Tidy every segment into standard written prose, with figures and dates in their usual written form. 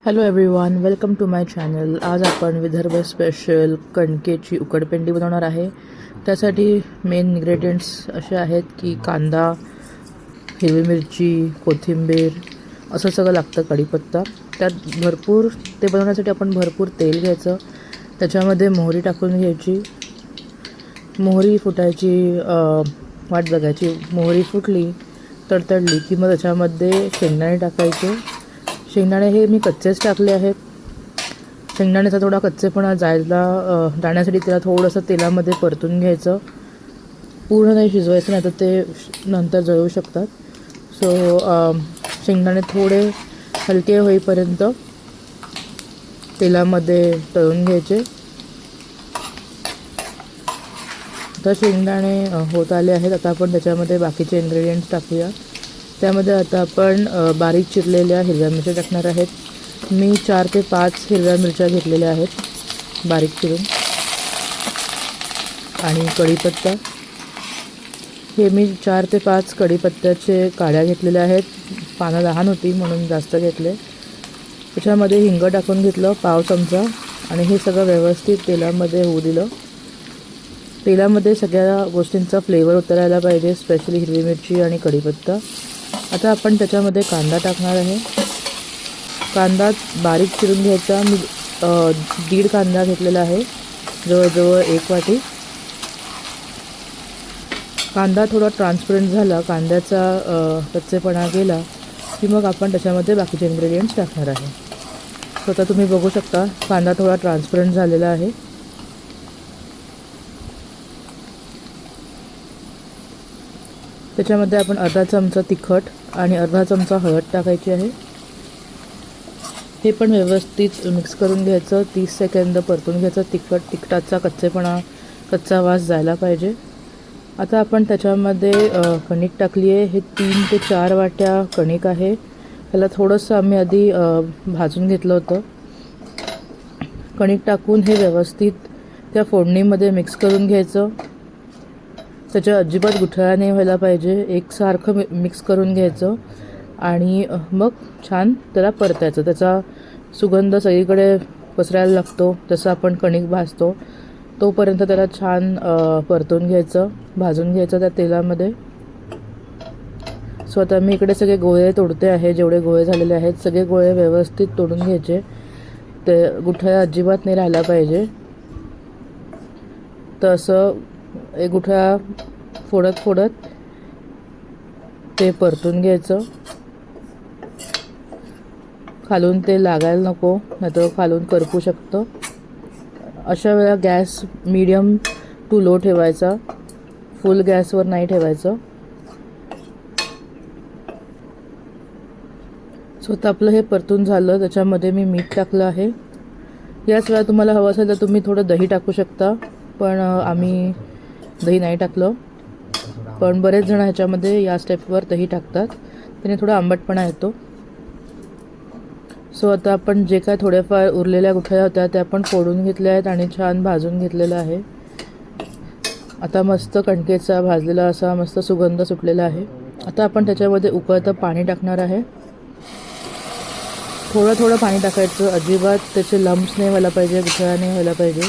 Hello everyone, welcome to my channel. आज आपण Vidarbha special कणकेची उकडपेंडी बनवणार आहे. त्यासाठी मेन इन्ग्रेडियंट्स असे आहेत की कांदा, हिरवी मिरची, कोथिंबीर असं सगळं लागतं, कढीपत्ता. त्यात भरपूर ते बनवण्यासाठी आपण भरपूर तेल घ्यायचं, त्याच्यामध्ये मोहरी टाकून घ्यायची. मोहरी फुटायची वाट बघायची. मोहरी फुटली, तडतडली की मग त्याच्यामध्ये शेंगदाणे टाकायचे. शेंगदाणे हे मी कच्चेच टाकले आहेत. शेंगदाण्याचा थोडा कच्चेपणा जाण्यासाठी त्याला थोडंसं तेलामध्ये परतून घ्यायचं. पूर्ण नाही शिजवायचं, नाही तर ते नंतर जळू शकतात. शेंगदाणे थोडे हलके होईपर्यंत तेलामध्ये तळून घ्यायचे. तर शेंगदाणे होत आले आहेत. आता आपण त्याच्यामध्ये बाकीचे इन्ग्रेडियंट्स टाकूया. त्यामध्ये आता आपण बारीक चिरलेल्या हिरव्या मिरच्या टाकणार आहेत. मी 4 ते 5 हिरव्या मिरच्या घेतलेल्या आहेत बारीक चिरून. आणि कढीपत्ता हे मी 4 ते 5 कढीपत्त्याचे काड्या घेतलेल्या आहेत. पानं लहान होती म्हणून जास्त घेतले. त्याच्यामध्ये हिंग टाकून घेतलं पाव चमचा आणि हे सगळं व्यवस्थित तेलामध्ये होऊ दिलं. तेलामध्ये सगळ्या गोष्टींचा फ्लेवर उतरायला पाहिजे, स्पेशली हिरवी मिरची आणि कढीपत्ता. आता आपण त्याच्यामध्ये कांदा टाकणार आहे. कांदा बारीक चिरून घ्यायचा. मी 1.5 कांदा घेतलेला आहे, जवळजवळ 1 वाटी. कांदा थोडा ट्रान्सपरंट झाला, कांद्याचा कच्चेपणा गेला की मग आपण त्याच्यामध्ये बाकीचे इन्ग्रेडियंट्स टाकणार आहे. आता तुम्ही बघू शकता कांदा थोडा ट्रान्सपरंट झालेला आहे. त्याच्यामध्ये आपण अर्धा चमचा तिखट आणि अर्धा चमचा हळद टाकायची आहे. हे पण व्यवस्थित मिक्स करून घ्यायचं. 30 सेकंद परतून घ्यायचं. तिखटाचा कच्चा वास जायला पाहिजे. आता आपण त्याच्यामध्ये कणिक टाकली आहे. हे 3 ते 4 वाट्या कणिक आहे. त्याला थोडंसं आम्ही आधी भाजून घेतलं होतं. कणिक टाकून हे व्यवस्थित त्या फोडणीमध्ये मिक्स करून घ्यायचं. त्याच्या अजिबात गुठळ्या नाही व्हायला पाहिजे. एकसारखं मिक्स करून घ्यायचं आणि मग छान त्याला परतायचं. त्याचा सुगंध सगळीकडे पसरायला लागतो. जसं आपण कणिक भाजतो तोपर्यंत त्याला छान परतून घ्यायचं, भाजून घ्यायचं त्या तेलामध्ये. आता मी इकडे सगळे गोळे तोडते आहे. जेवढे गोळे झालेले आहेत सगळे गोळे व्यवस्थित तोडून घ्यायचे. ते गुठळ्या अजिबात नाही राहायला पाहिजे. तर असं एक गुठळा फोडत ते परतून घ्यायचं. खालून ते लागायला नको, नाहीतर खालून करपू शकतं. अशा वेळेला गॅस मीडियम टू लो ठेवायचा, फुल गॅसवर नाही ठेवायचं. आता आपलं हे परतून झालं. त्याच्यामध्ये मी मीठ टाकलं आहे. याच वेळा तुम्हाला हवं असेल तर तुम्ही थोडं दही टाकू शकता, पण आम्ही दही नाही टाकलं. पण बरेच जण ह्याच्यामध्ये या स्टेपवर दही टाकतात, त्याने थोडा आंबटपणा येतो. आता आपण जे काय थोड्याफार उरलेल्या गुठळ्या होत्या त्या आपण फोडून घेतल्या आहेत आणि छान भाजून घेतलेलं आहे. आता मस्त कणकेचा भाजलेला असा मस्त सुगंध सुटलेला आहे. आता आपण त्याच्यामध्ये उकळतं पाणी टाकणार आहे. थोडं पाणी टाकायचं. अजिबात त्याचे लम्प्स नाही व्हायला पाहिजे, गुठळ्या नाही व्हायला पाहिजे.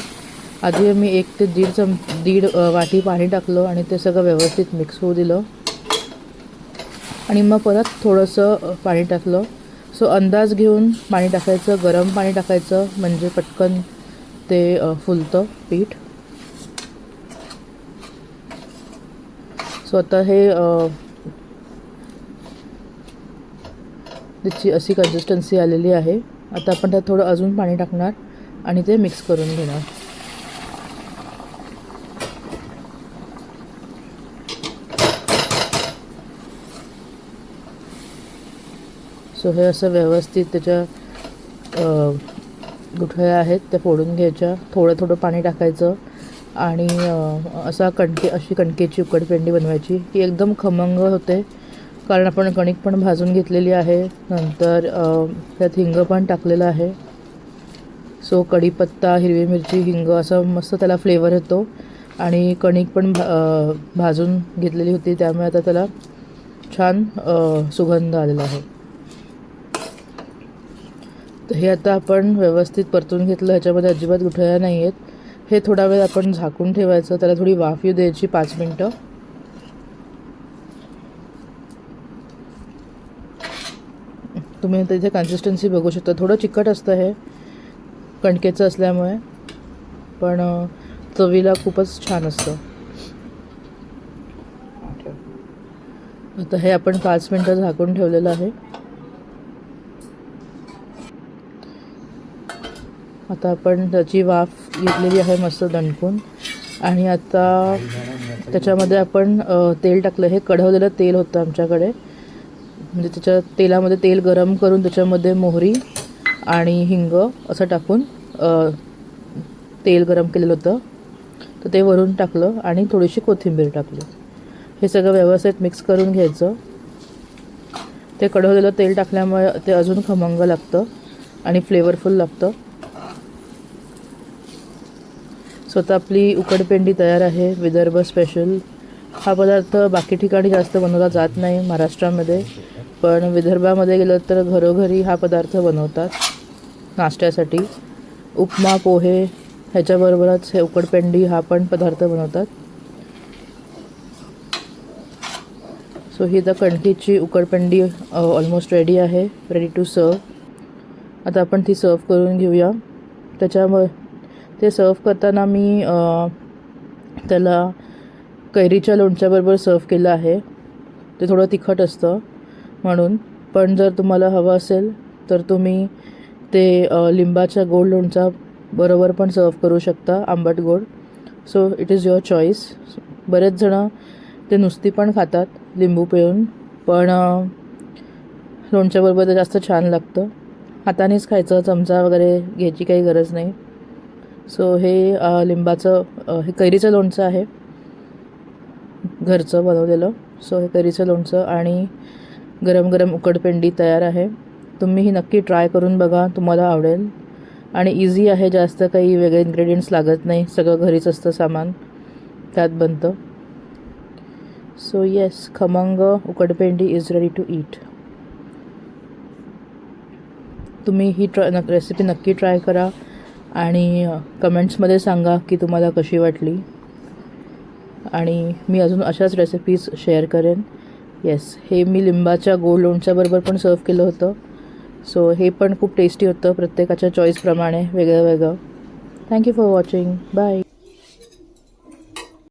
आधी मी 1 ते 1.5 वाटी पाणी टाकलं आणि ते सगळं व्यवस्थित मिक्स होऊ दिलं आणि मग परत थोडंसं पाणी टाकलं. अंदाज घेऊन पाणी टाकायचं. गरम पाणी टाकायचं म्हणजे पटकन ते फुलतं पीठ. आता हे त्याची अशी कन्सिस्टन्सी आलेली आहे. आता आपण त्यात थोडं अजून पाणी टाकणार आणि ते मिक्स करून घेणार. हे असं व्यवस्थित त्याच्या गुठळ्या आहेत त्या फोडून घ्यायच्या. थोडं पाणी टाकायचं आणि अशी कणकेची उकडपेंडी बनवायची. ही एकदम खमंग होते कारण आपण कणिक पण भाजून घेतलेली आहे. नंतर त्यात हिंग पण टाकलेलं आहे. कढीपत्ता, हिरवी मिरची, हिंग असं मस्त त्याला फ्लेवर येतो. आणि कणिक पण भाजून घेतलेली होती, त्यामुळे आता त्याला छान सुगंध आलेला आहे. तर हे आता आपण व्यवस्थित परतून घेतलं. ह्याच्यामध्ये अजिबात गुठळ्या नाही आहेत. हे थोडा वेळ आपण झाकून ठेवायचं, त्याला थोडी वाफ येऊ द्यायची 5 मिनटं. तुम्ही आता इथे कन्सिस्टन्सी बघू शकता. थोडं चिकट असतं हे कणकेचं असल्यामुळे, पण चवीला खूपच छान असतं. आता हे आपण 5 मिनटं झाकून ठेवलेलं आहे. आता आपण त्याची वाफ घेतलेली आहे मस्त दणकून. आणि आता त्याच्यामध्ये आपण तेल टाकलं. हे कढवलेलं तेल होतं आमच्याकडे, म्हणजे त्याच्या तेलामध्ये तेल गरम करून त्याच्यामध्ये मोहरी आणि हिंग असं टाकून तेल गरम केलेलं होतं. तर ते वरून टाकलं आणि थोडीशी कोथिंबीर टाकली. हे सगळं व्यवस्थित मिक्स करून घ्यायचं. ते कढवलेलं तेल टाकल्यामुळे ते अजून खमंग लागतं आणि फ्लेवरफुल लागतं. स्वतः आपली उकडपेंडी तयार आहे, विदर्भ स्पेशल. हा पदार्थ बाकी ठिकाणी जास्त बनवला जात नाही महाराष्ट्रामध्ये, पण विदर्भामध्ये गेलं तर घरोघरी हा पदार्थ बनवतात नाश्त्यासाठी. उपमा पोहे ह्याच्याबरोबरच हे उकडपेंडी हा पण पदार्थ बनवतात. सो ही आता कणकीची उकडपेंडी ऑलमोस्ट रेडी आहे, रेडी टू सर्व. आता आपण ती सर्व करून घेऊया. त्याच्यामुळे ते सर्व करताना मी त्याला कैरीच्या लोणच्याबरोबर सर्व केलं आहे. ते थोडं तिखट असतं म्हणून, पण जर तुम्हाला हवं असेल तर तुम्ही ते लिंबाच्या गोड लोणच्या बरोबर पण सर्व करू शकता, आंबट गोड. So it is your choice. बरेच जणं ते नुसती पण खातात लिंबू पिळून, पण लोणच्याबरोबर ते जास्त छान लागतं. हातानेच खायचं, चमचा वगैरे घ्यायची काही गरज नाही. सो हे लिंबाचं हे कैरीचं लोणचं आहे, घरचं बनवलेलं. सो हे कैरीचं लोणचं आणि गरम गरम उकडपेंडी तयार आहे. तुम्ही ही नक्की ट्राय करून बघा, तुम्हाला आवडेल. आणि इझी आहे, जास्त काही वेगळे इन्ग्रेडियंट्स लागत नाही, सगळं घरीच असतं सामान, त्यात बनतं. सो येस, खमंग उकडपेंडी इज रेडी टू ईट. तुम्ही ही रेसिपी नक्की ट्राय करा आणि कमेंट्समध्ये सांगा की तुम्हाला कशी वाटली. आणि मी अजून अशाच रेसिपीज शेअर करेन. येस, हे मी लिंबाच्या गोड लोणच्याबरोबर पण सर्व केलं होतं. सो हे पण खूप टेस्टी होतं, प्रत्येकाच्या चॉईसप्रमाणे वेगळं वेगळं. Thank you for watching. बाय.